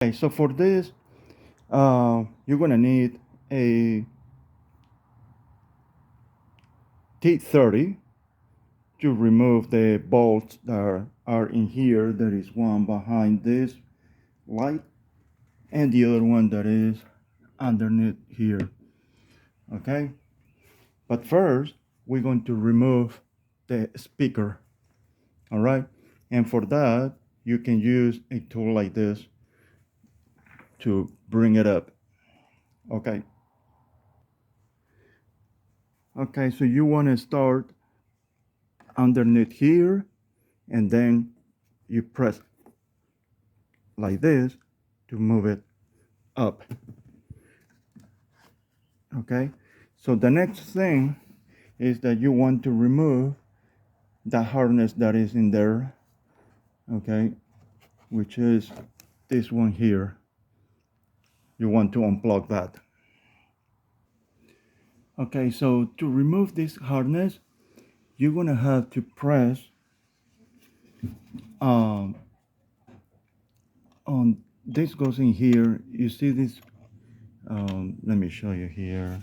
Okay, so for this, you're gonna need a T30 to remove the bolts that are in here. There is one behind this light and the other one that is underneath here. Okay, but first we're going to remove the speaker. All right, and for that you can use a tool like this to bring it up. Okay. Okay, so you want to start underneath here, and then you press like this to move it up. Okay, so the next thing is that you want to remove the harness that is in there. Okay, which is this one here. You want to unplug that. Okay, so to remove this harness, you're gonna have to press um, on this goes in here. You see this? Let me show you here.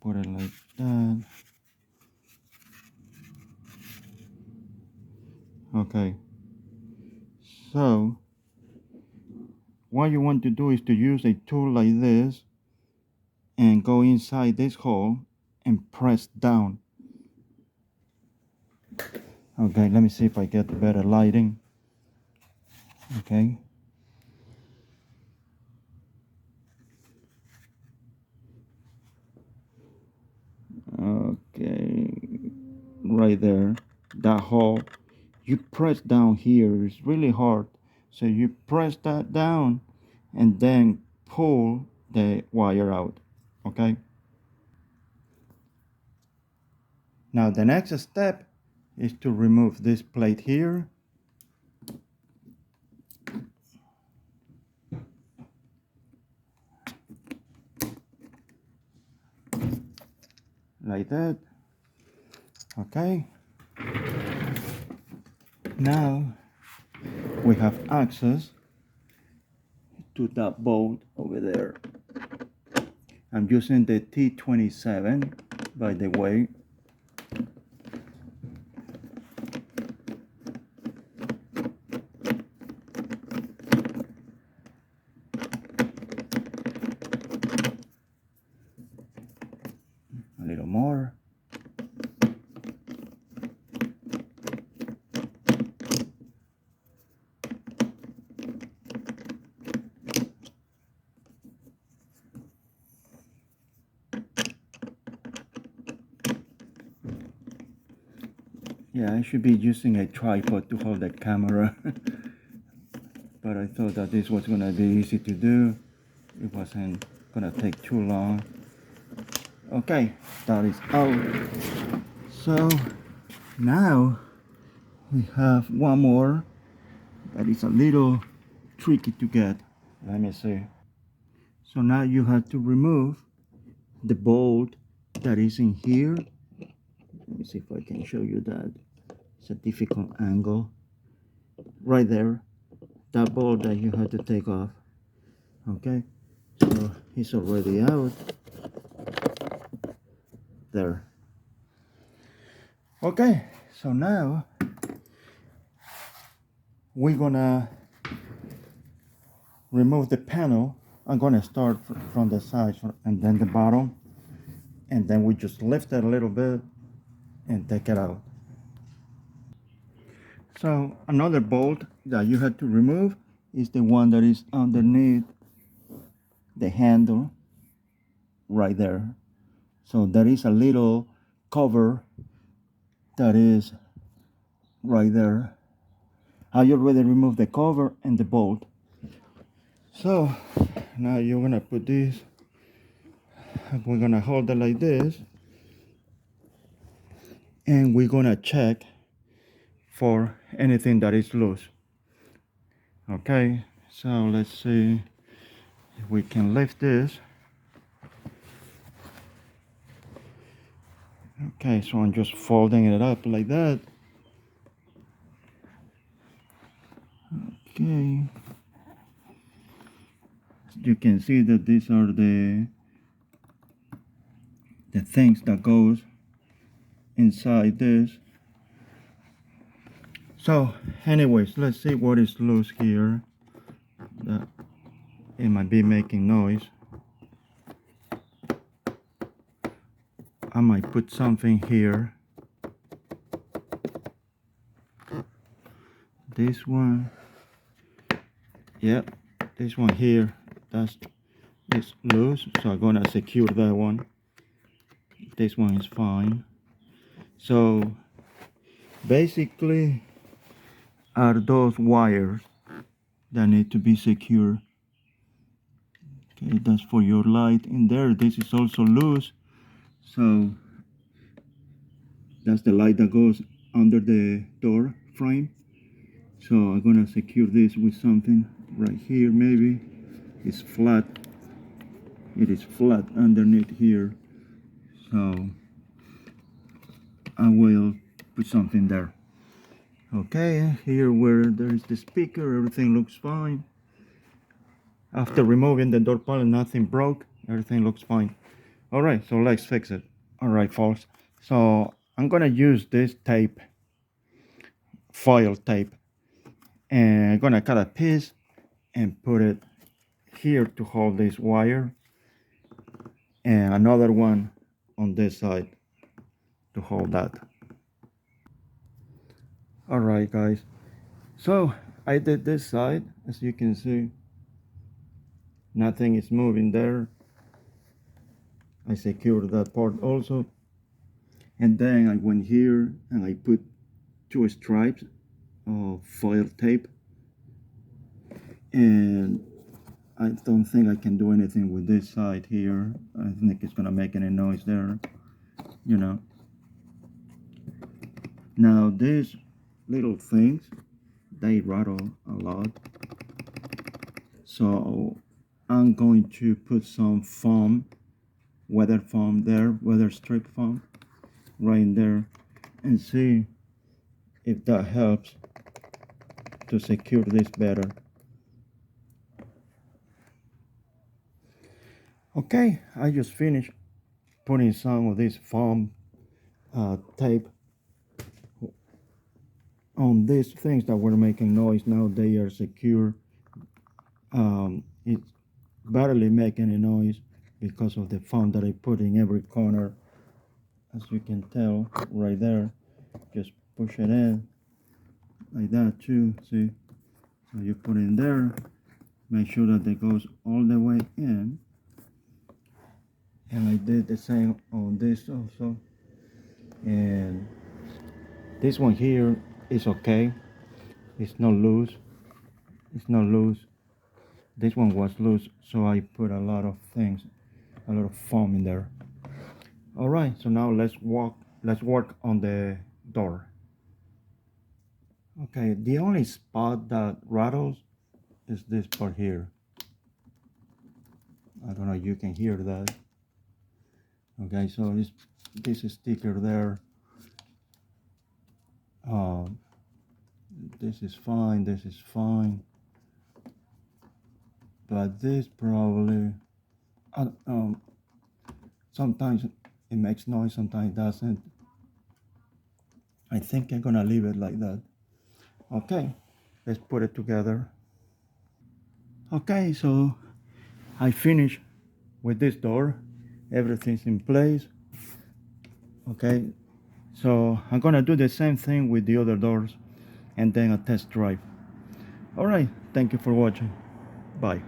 Put it like that. Okay, so what you want to do is to use a tool like this and go inside this hole and press down. Okay, let me see if I get better lighting. Okay. Okay, right there, that hole. You press down here, it's really hard. So you press that down and then pull the wire out. Okay. Now the next step is to remove this plate here. Like that. Okay. Now we have access to that bolt over there. I'm using the T27, by the way. A little more. Yeah, I should be using a tripod to hold the camera. But I thought that this was gonna be easy to do. It wasn't gonna take too long. Okay, that is out. So now we have one more that is a little tricky to get. Let me see. So now you have to remove the bolt that is in here. Let me see if I can show you that. It's a difficult angle. Right there, that bolt that you have to take off. Okay, so it's already out. There. Okay, so now we're gonna remove the panel. I'm gonna start from the side and then the bottom, and then we just lift it a little bit and take it out. So another bolt that you have to remove is the one that is underneath the handle right there. So there is a little cover that is right there. I already removed the cover and the bolt. So now you're gonna put this, we're gonna hold it like this, and we're gonna check for anything that is loose. Okay, so let's see if we can lift this. Okay, so I'm just folding it up like that. Okay, you can see that these are the things that goes inside this. So anyways, let's see what is loose here. That it might be making noise. I might put something here. This one, yep, this one here, that's it's loose, so I'm gonna secure that one. This one is fine. So basically are those wires that need to be secure. Okay, that's for your light in there. This is also loose, so that's the light that goes under the door frame. So I'm gonna secure this with something right here. Maybe it's flat. It is flat underneath here, so I will put something there. Okay, here where there is the speaker, everything looks fine. After removing the door panel, nothing broke, everything looks fine. All right, so let's fix it. All right, folks, so I'm gonna use this tape, foil tape, and I'm gonna cut a piece and put it here to hold this wire, and another one on this side to hold that. All right, guys, so I did this side. As you can see, nothing is moving there. I secured that part also, and then I went here and I put two stripes of foil tape, and I don't think I can do anything with this side here. I think it's gonna make any noise there, you know. Now these little things, they rattle a lot, so I'm going to put some foam, weather foam there, weather strip foam right in there, and see if that helps to secure this better. Okay, I just finished putting some of this foam tape on these things that were making noise. Now they are secure. It's barely making any noise because of the foam that I put in every corner. As you can tell right there, just push it in like that too. See, so you put it in there, make sure that it goes all the way in, and I did the same on this also. And this one here is okay. It's not loose. It's not loose. This one was loose, so I put a lot of things, a lot of foam in there. All right, so now let's work on the door. Okay, the only spot that rattles is this part here. I don't know if you can hear that. Okay, so this sticker there. Um, this is fine, this is fine. But this probably, sometimes it makes noise, sometimes it doesn't. I think I'm gonna leave it like that. Okay, let's put it together. Okay, so I finished with this door. Everything's in place. Okay, so I'm gonna do the same thing with the other doors and then a test drive. All right, thank you for watching. Bye.